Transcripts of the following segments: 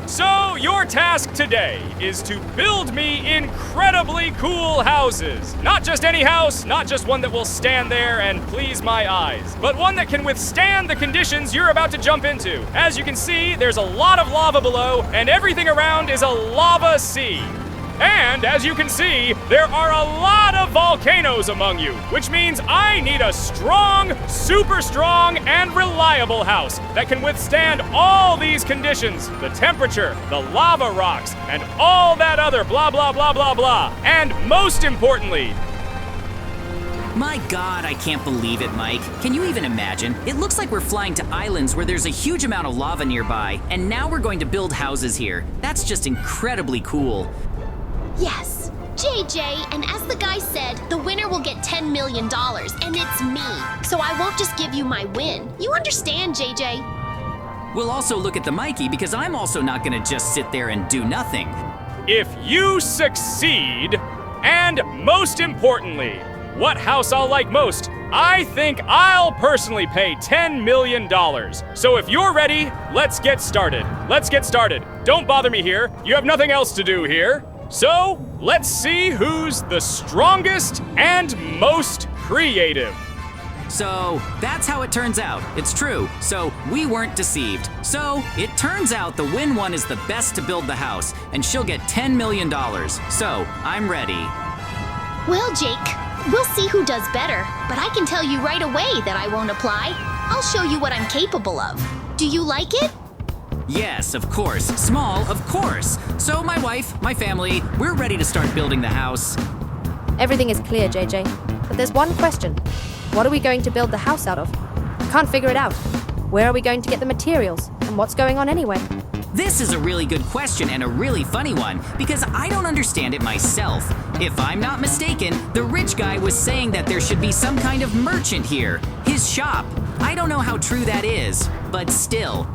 So, your task today is to build me incredibly cool houses. Not just any house, not just one that will stand there and please my eyes, but one that can withstand the conditions you're about to jump into. As you can see, there's a lot of lava below, and everything around is a lava sea. And as you can see, there are a lot of volcanoes among you, which means I need a strong, super strong, and reliable house that can withstand all these conditions, the temperature, the lava rocks, and all that other blah blah blah blah blah. And most importantly, my God, I can't believe it, Mike. Can you even imagine? It looks like we're flying to islands where there's a huge amount of lava nearby, and now we're going to build houses here. That's just incredibly cool. Yes, JJ, and as the guy said, the winner will get $10 million, and it's me. So I won't just give you my win. You understand, JJ? We'll also look at the Mikey because I'm also not gonna just sit there and do nothing. if you succeed, and most importantly, what house I'll like most, I think I'll personally pay $10 million. So if you're ready, let's get started. Let's get started. Don't bother me here. You have nothing else to do here. So let's see who's the strongest and most creative. So that's how it turns out. It's true. So we weren't deceived. So it turns out the Win One is the best to build the house, and she'll get $10 million. So I'm ready. Well, Jake, we'll see who does better, but I can tell you right away that I won't apply. I'll show you what I'm capable of. Do you like it? Yes, of course. Small, of course. So my wife, my family, we're ready to start building the house. Everything is clear, JJ. But there's one question. What are we going to build the house out of? I can't figure it out. Where are we going to get the materials? And what's going on anyway? This is a really good question and a really funny one, because I don't understand it myself. If I'm not mistaken, the rich guy was saying that there should be some kind of merchant here, his shop. I don't know how true that is, but still.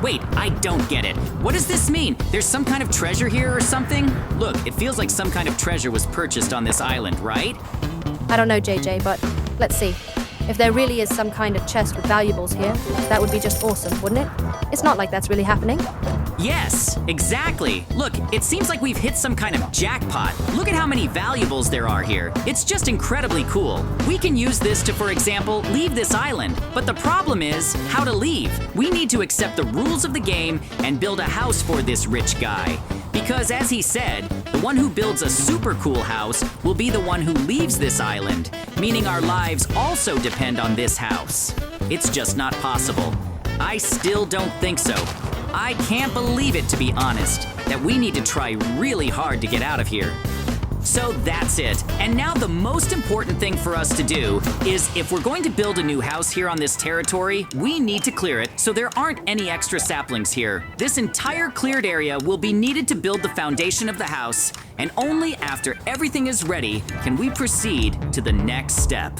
Wait, I don't get it. What does this mean? There's some kind of treasure here or something? Look, it feels like some kind of treasure was purchased on this island, right? I don't know, JJ, but let's see. If there really is some kind of chest with valuables here, that would be just awesome, wouldn't it? It's not like that's really happening. Yes, exactly. Look, it seems like we've hit some kind of jackpot. Look at how many valuables there are here. It's just incredibly cool. We can use this to, for example, leave this island. But the problem is how to leave. We need to accept the rules of the game and build a house for this rich guy. Because as he said, the one who builds a super cool house will be the one who leaves this island, meaning our lives also depend on this house. It's just not possible. I still don't think so. I can't believe it, to be honest, that we need to try really hard to get out of here. So that's it. And now the most important thing for us to do is, if we're going to build a new house here on this territory, we need to clear it so there aren't any extra saplings here. This entire cleared area will be needed to build the foundation of the house, and only after everything is ready can we proceed to the next step.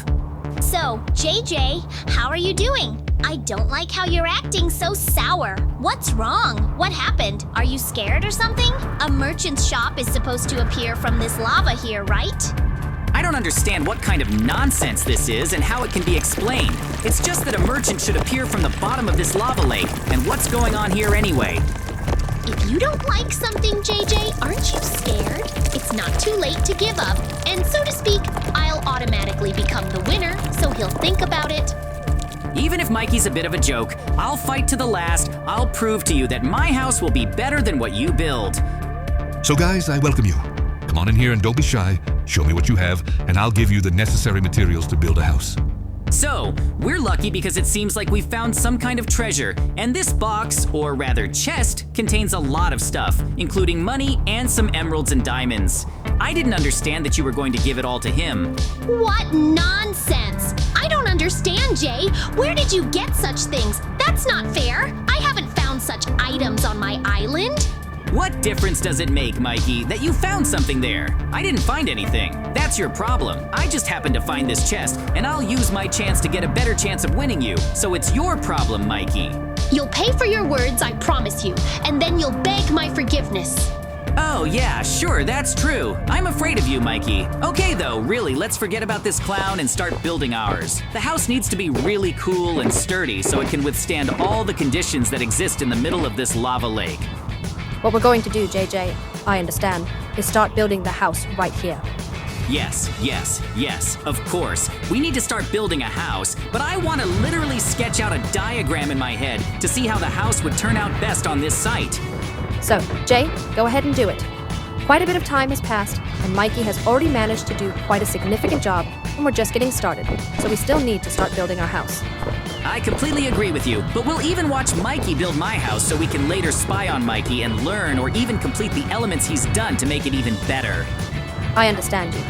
So, JJ, how are you doing? I don't like how you're acting so sour. What's wrong? What happened? Are you scared or something? A merchant's shop is supposed to appear from this lava here, right? I don't understand what kind of nonsense this is and how it can be explained. It's just that a merchant should appear from the bottom of this lava lake, and what's going on here anyway? If you don't like something, JJ, aren't you scared? It's not too late to give up, and so to speak, I'll automatically become the winner, so he'll think about it. Even if Mikey's a bit of a joke, I'll fight to the last. I'll prove to you that my house will be better than what you build. So guys, I welcome you. Come on in here and don't be shy. Show me what you have, and I'll give you the necessary materials to build a house. So, we're lucky because it seems like we found some kind of treasure, and this box, or rather chest, contains a lot of stuff, including money and some emeralds and diamonds. I didn't understand that you were going to give it all to him. What nonsense! I don't understand, Jay. Where did you get such things? That's not fair. I haven't found such items on my island. What difference does it make, Mikey, that you found something there? I didn't find anything. That's your problem. I just happened to find this chest, and I'll use my chance to get a better chance of winning you. So it's your problem, Mikey. You'll pay for your words, I promise you, and then you'll beg my forgiveness. Oh yeah, sure, that's true. I'm afraid of you, Mikey. Okay though, really, let's forget about this clown and start building ours. The house needs to be really cool and sturdy so it can withstand all the conditions that exist in the middle of this lava lake. What we're going to do, JJ, I understand, is start building the house right here. Yes, of course. We need to start building a house, but I want to literally sketch out a diagram in my head to see how the house would turn out best on this site. So, Jay, go ahead and do it. Quite a bit of time has passed, and Mikey has already managed to do quite a significant job, and we're just getting started, so we still need to start building our house. I completely agree with you, but we'll even watch Mikey build my house so we can later spy on Mikey and learn or even complete the elements he's done to make it even better. I understand you.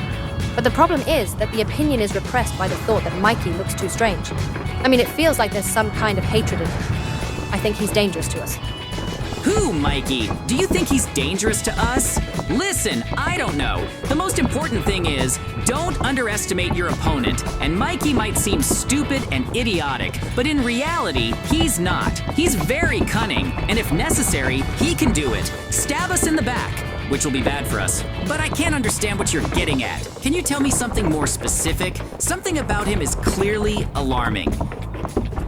But the problem is that the opinion is repressed by the thought that Mikey looks too strange. I mean, it feels like there's some kind of hatred in him. I think he's dangerous to us. Who, Mikey? Do you think he's dangerous to us? Listen, I don't know. The most important thing is, don't underestimate your opponent, and Mikey might seem stupid and idiotic, but in reality, he's not. He's very cunning, and if necessary, he can do it. Stab us in the back, which will be bad for us. But I can't understand what you're getting at. Can you tell me something more specific? Something about him is clearly alarming.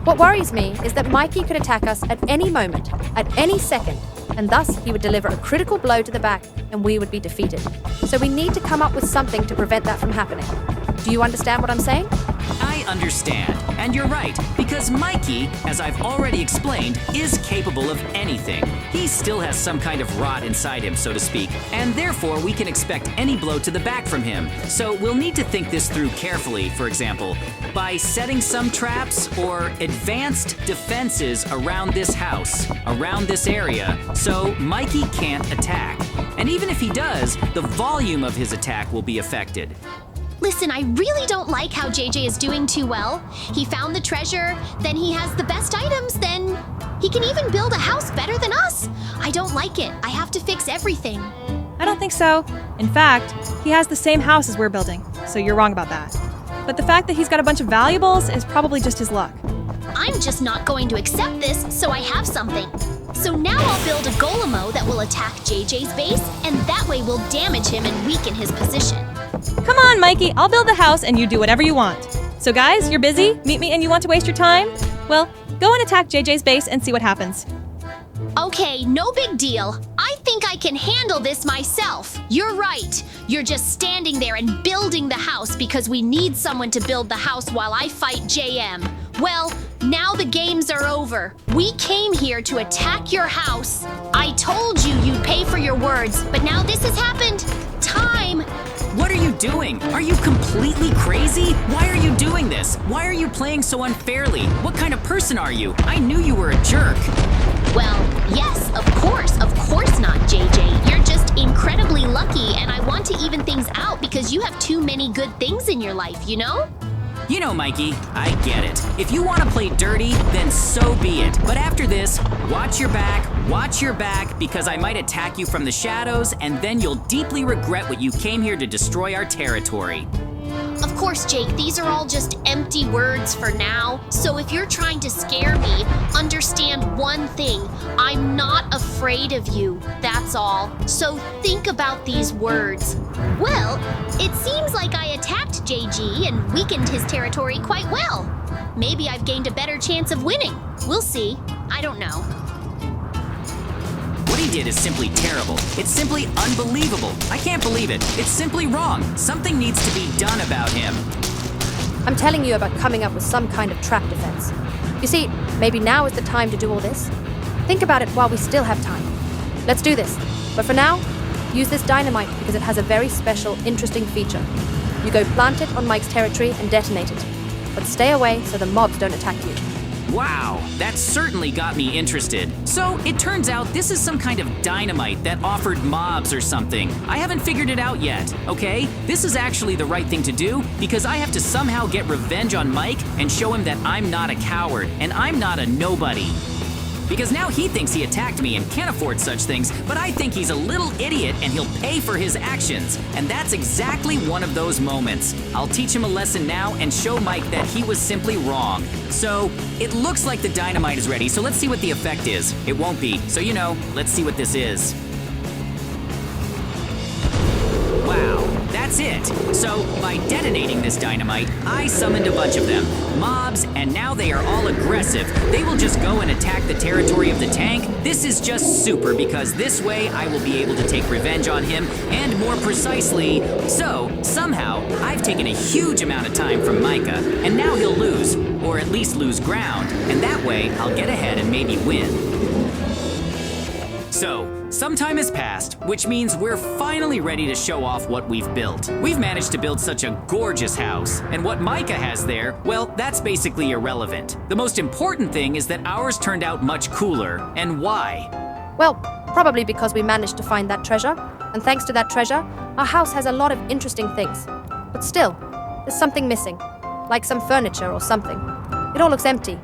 What worries me is that Mikey could attack us at any moment, at any second, and thus he would deliver a critical blow to the back and we would be defeated. So we need to come up with something to prevent that from happening. Do you understand what I'm saying? I understand, and you're right, because Mikey, as I've already explained, is capable of anything. He still has some kind of rot inside him, so to speak, and therefore we can expect any blow to the back from him. So we'll need to think this through carefully, for example, by setting some traps or advanced defenses around this house, around this area, so Mikey can't attack. And even if he does, the volume of his attack will be affected. Listen, I really don't like how JJ is doing too well. He found the treasure, then he has the best items, then he can even build a house better than us. I don't like it. I have to fix everything. I don't think so. In fact, he has the same house as we're building, so you're wrong about that. But the fact that he's got a bunch of valuables is probably just his luck. I'm just not going to accept this, so I have something. So now I'll build a Golemo that will attack JJ's base, and that way we'll damage him and weaken his position. Come on, Mikey, I'll build the house and you do whatever you want. So guys, you're busy, meet me, and you want to waste your time? Well, go and attack JJ's base and see what happens. Okay, no big deal. I think I can handle this myself. You're right. You're just standing there and building the house because we need someone to build the house while I fight JM. Well, now the games are over. We came here to attack your house. I told you you'd pay for your words, but now this has happened. Time. What are you doing? Are you completely crazy? Why are you doing this? Why are you playing so unfairly? What kind of person are you? I knew you were a jerk. Well, yes, of course not, JJ. You're just incredibly lucky, and I want to even things out because you have too many good things in your life, you know? You know, Mikey, I get it. If you want to play dirty, then so be it. But after this, watch your back, because I might attack you from the shadows, and then you'll deeply regret what you came here to destroy our territory. Of course, Jake, these are all just empty words for now. So if you're trying to scare me, understand one thing. I'm not afraid of you, that's all. So think about these words. Well, it seems like I attacked JG and weakened his territory quite well. Maybe I've gained a better chance of winning. We'll see. I don't know. What he did is simply terrible. It's simply unbelievable. I can't believe it. It's simply wrong. Something needs to be done about him. I'm telling you about coming up with some kind of trap defense. You see, maybe now is the time to do all this. Think about it while we still have time. Let's do this. But for now, use this dynamite because it has a very special, interesting feature. You go plant it on Mike's territory and detonate it. But stay away so the mobs don't attack you. Wow, that certainly got me interested. So, it turns out this is some kind of dynamite that offered mobs or something. I haven't figured it out yet, okay? This is actually the right thing to do because I have to somehow get revenge on Mike and show him that I'm not a coward and I'm not a nobody. Because now he thinks he attacked me and can't afford such things, but I think he's a little idiot and he'll pay for his actions. And that's exactly one of those moments. I'll teach him a lesson now and show Mike that he was simply wrong. So, it looks like the dynamite is ready, so let's see what the effect is. It won't be, so you know, let's see what this is. Wow, that that's it. So, by detonating this dynamite, I summoned a bunch of them, mobs, and now they are all aggressive. They will just go and attack the territory of the tank. This is just super because this way I will be able to take revenge on him, and more precisely, so, somehow, I've taken a huge amount of time from Micah, and now he'll lose, or at least lose ground, and that way I'll get ahead and maybe win. So, some time has passed, which means we're finally ready to show off what we've built. We've managed to build such a gorgeous house, and what Micah has there, well, that's basically irrelevant. The most important thing is that ours turned out much cooler, and why? Well, probably because we managed to find that treasure, and thanks to that treasure, our house has a lot of interesting things. But still, there's something missing, like some furniture or something. It all looks empty.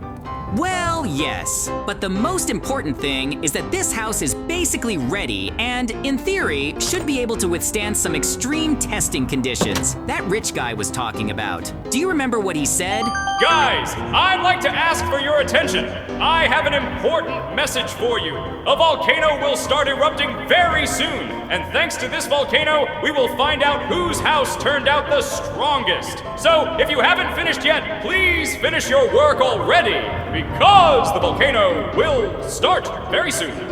Well, yes, but the most important thing is that this house is basically ready and, in theory, should be able to withstand some extreme testing conditions that rich guy was talking about. Do you remember what he said? Guys, I'd like to ask for your attention. I have an important message for you. A volcano will start erupting very soon, and thanks to this volcano, we will find out whose house turned out the strongest. So, if you haven't finished yet, please finish your work already, because the volcano will start very soon.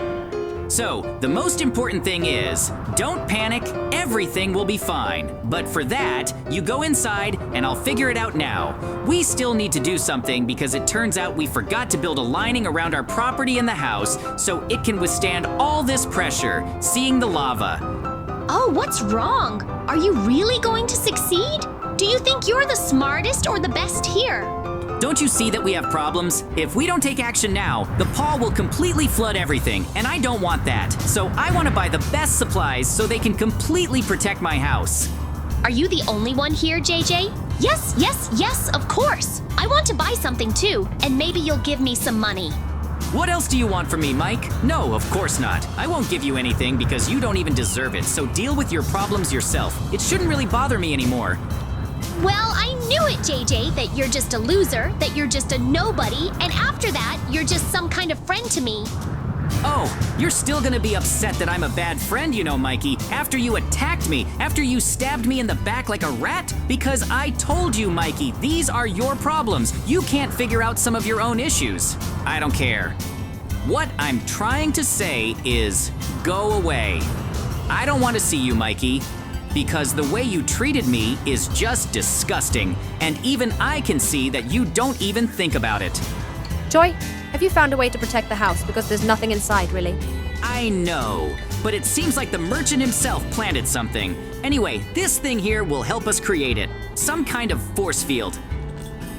So, the most important thing is, don't panic, everything will be fine. But for that, you go inside and I'll figure it out now. We still need to do something because it turns out we forgot to build a lining around our property in the house so it can withstand all this pressure, seeing the lava. Oh, what's wrong? Are you really going to succeed? Do you think you're the smartest or the best here? Don't you see that we have problems? If we don't take action now, the paw will completely flood everything, and I don't want that. So I want to buy the best supplies so they can completely protect my house. Are you the only one here, JJ? Yes, yes, yes, of course. I want to buy something too, and maybe you'll give me some money. What else do you want from me, Mike? No, of course not. I won't give you anything because you don't even deserve it, so deal with your problems yourself. It shouldn't really bother me anymore. Well, I knew it, JJ, that you're just a loser, that you're just a nobody, and after that, you're just some kind of friend to me. Oh, you're still gonna be upset that I'm a bad friend, you know, Mikey, after you attacked me, after you stabbed me in the back like a rat? Because I told you, Mikey, these are your problems. You can't figure out some of your own issues. I don't care. What I'm trying to say is, go away. I don't want to see you, Mikey. Because the way you treated me is just disgusting, and even I can see that you don't even think about it. Joy, have you found a way to protect the house because there's nothing inside, really? I know, but it seems like the merchant himself planted something. Anyway, this thing here will help us create it. Some kind of force field.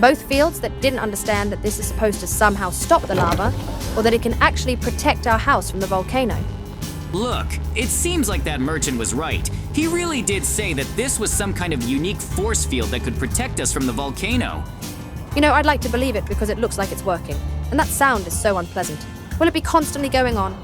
Both fields that didn't understand that this is supposed to somehow stop the lava, or that it can actually protect our house from the volcano. Look, it seems like that merchant was right. He really did say that this was some kind of unique force field that could protect us from the volcano. You know, I'd like to believe it because it looks like it's working. And that sound is so unpleasant. Will it be constantly going on?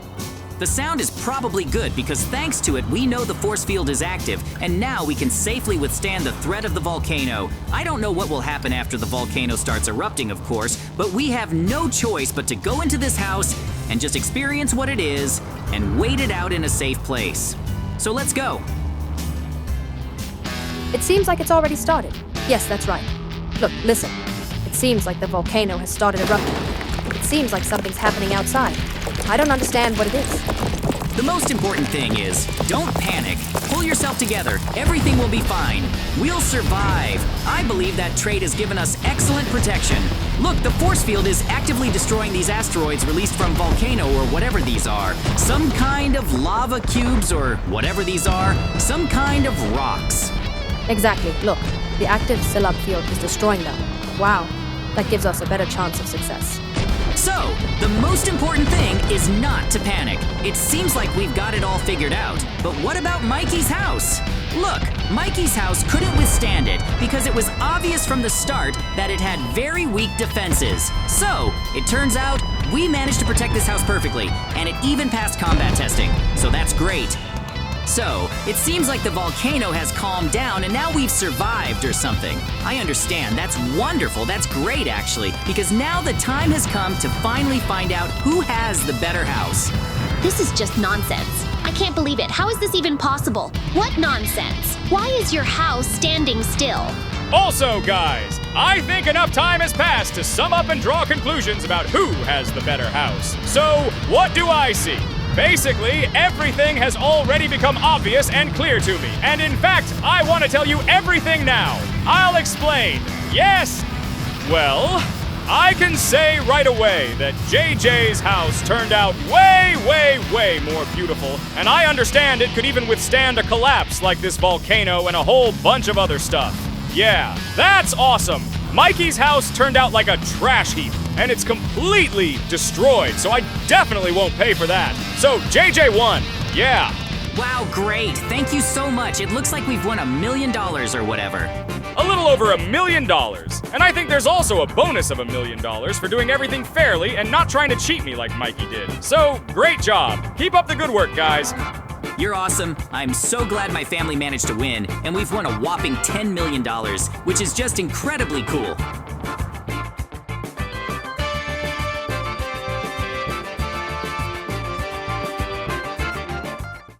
The sound is probably good because thanks to it, we know the force field is active, and now we can safely withstand the threat of the volcano. I don't know what will happen after the volcano starts erupting, of course, but we have no choice but to go into this house and just experience what it is and wait it out in a safe place. So let's go. It seems like it's already started. Yes, that's right. Look, listen. It seems like the volcano has started erupting. It seems like something's happening outside. I don't understand what it is. The most important thing is, don't panic. Pull yourself together. Everything will be fine. We'll survive. I believe that trait has given us excellent protection. Look, the force field is actively destroying these asteroids released from volcano or whatever these are. Some kind of lava cubes or whatever these are. Some kind of rocks. Exactly. Look, the active Syllab field is destroying them. Wow. That gives us a better chance of success. So, the most important thing is not to panic. It seems like we've got it all figured out. But what about Mikey's house? Look, Mikey's house couldn't withstand it because it was obvious from the start that it had very weak defenses. So, it turns out we managed to protect this house perfectly, and it even passed combat testing. So that's great. So, it seems like the volcano has calmed down and now we've survived or something. I understand, that's wonderful, that's great actually, because now the time has come to finally find out who has the better house. This is just nonsense. I can't believe it. How is this even possible? What nonsense? Why is your house standing still? Also, guys, I think enough time has passed to sum up and draw conclusions about who has the better house. So, what do I see? Basically, everything has already become obvious and clear to me. And in fact, I want to tell you everything now. I'll explain. Yes? Well, I can say right away that JJ's house turned out way, way, way more beautiful. And I understand it could even withstand a collapse like this volcano and a whole bunch of other stuff. Yeah, that's awesome. Mikey's house turned out like a trash heap, and it's completely destroyed, so I definitely won't pay for that. So JJ won. Yeah. Wow, great. Thank you so much. It looks like we've won $1 million or whatever. A little over $1 million. And I think there's also a bonus of $1 million for doing everything fairly and not trying to cheat me like Mikey did. So, great job. Keep up the good work, guys. You're awesome. I'm so glad my family managed to win, and we've won a whopping $10 million, which is just incredibly cool.